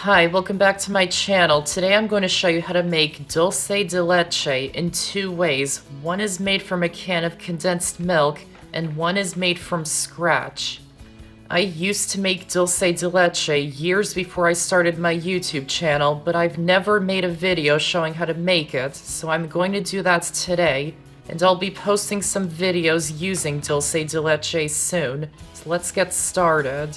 Hi, welcome back to my channel. Today I'm going to show you how to make Dulce De Leche in two ways. One is made from a can of condensed milk, and one is made from scratch. I used to make Dulce De Leche years before I started my YouTube channel, but I've never made a video showing how to make it, so I'm going to do that today. And I'll be posting some videos using Dulce De Leche soon, so let's get started.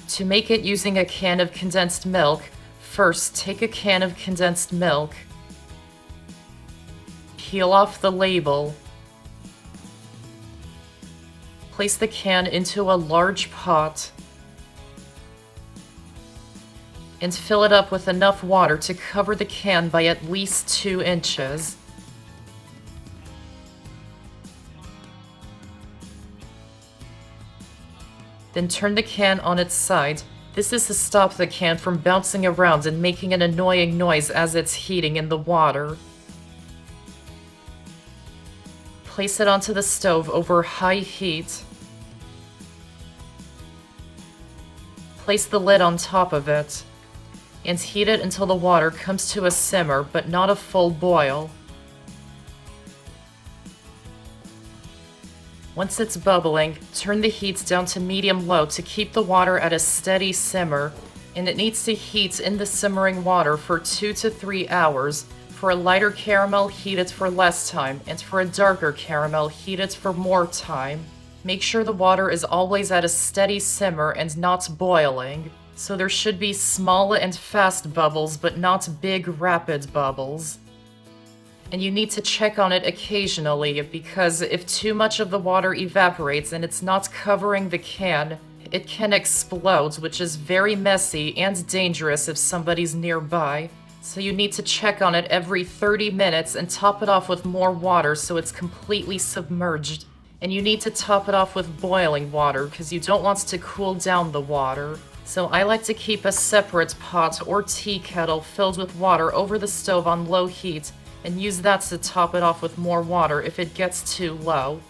To make it using a can of condensed milk, first take a can of condensed milk, peel off the label, place the can into a large pot, and fill it up with enough water to cover the can by at least 2 inches. Then turn the can on its side. This is to stop the can from bouncing around and making an annoying noise as it's heating in the water. Place it onto the stove over high heat. Place the lid on top of it and heat it until the water comes to a simmer, but not a full boil. Once it's bubbling, turn the heat down to medium-low to keep the water at a steady simmer, and it needs to heat in the simmering water for 2 to 3 hours. For a lighter caramel, heat it for less time, and for a darker caramel, heat it for more time. Make sure the water is always at a steady simmer and not boiling, so there should be small and fast bubbles, but not big, rapid bubbles. And you need to check on it occasionally, because if too much of the water evaporates and it's not covering the can, it can explode, which is very messy and dangerous if somebody's nearby. So you need to check on it every 30 minutes and top it off with more water so it's completely submerged. And you need to top it off with boiling water because you don't want to cool down the water. So I like to keep a separate pot or tea kettle filled with water over the stove on low heat, and use that to top it off with more water if it gets too low.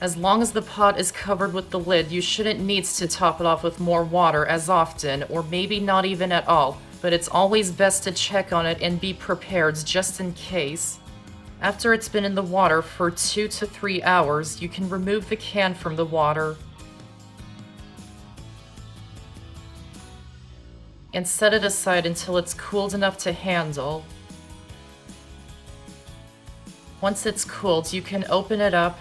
As long as the pot is covered with the lid, you shouldn't need to top it off with more water as often, or maybe not even at all, but it's always best to check on it and be prepared just in case. After it's been in the water for 2 to 3 hours, you can remove the can from the water and set it aside until it's cooled enough to handle. Once it's cooled, you can open it up,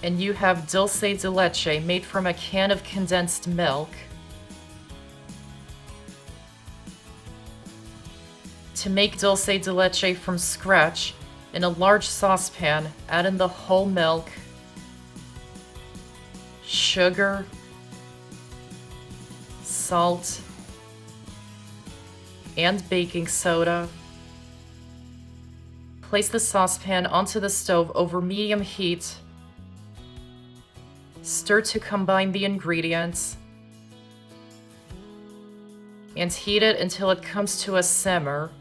and you have Dulce De Leche made from a can of condensed milk. To make Dulce De Leche from scratch, in a large saucepan, add in the whole milk, sugar, salt, and baking soda. Place the saucepan onto the stove over medium heat. Stir to combine the ingredients, and heat it until it comes to a simmer.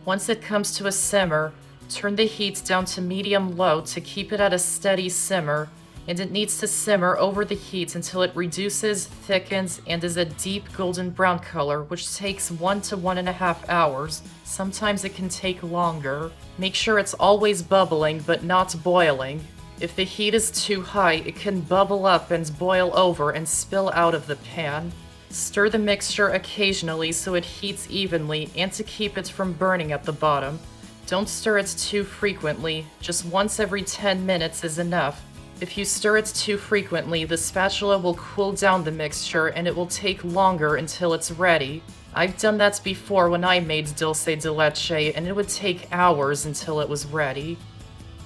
Once it comes to a simmer, turn the heat down to medium-low to keep it at a steady simmer, and it needs to simmer over the heat until it reduces, thickens, and is a deep golden brown color, which takes 1 to 1.5 hours. Sometimes it can take longer. Make sure it's always bubbling but not boiling. If the heat is too high, it can bubble up and boil over and spill out of the pan. Stir the mixture occasionally so it heats evenly and to keep it from burning at the bottom. Don't stir it too frequently, just once every 10 minutes is enough. If you stir it too frequently, the spatula will cool down the mixture and it will take longer until it's ready. I've done that before when I made Dulce De Leche, and it would take hours until it was ready.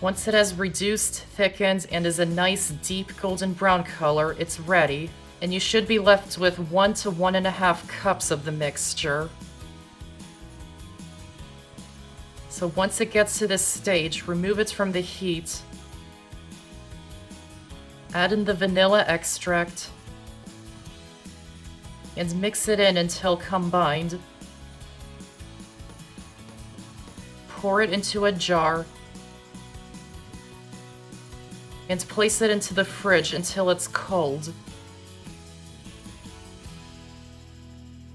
Once it has reduced, thickened, and is a nice deep golden brown color, it's ready, and you should be left with 1 to 1.5 cups of the mixture. So once it gets to this stage, remove it from the heat. Add in the vanilla extract and mix it in until combined. Pour it into a jar and place it into the fridge until it's cold.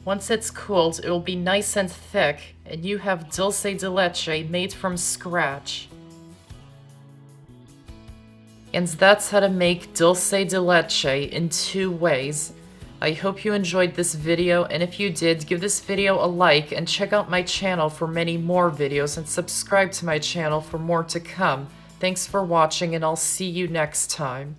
Once it's cooled, it will be nice and thick, and you have dulce de leche made from scratch. And that's how to make dulce de leche in 2 ways. I hope you enjoyed this video, and if you did, give this video a like and check out my channel for many more videos and subscribe to my channel for more to come. Thanks for watching, and I'll see you next time.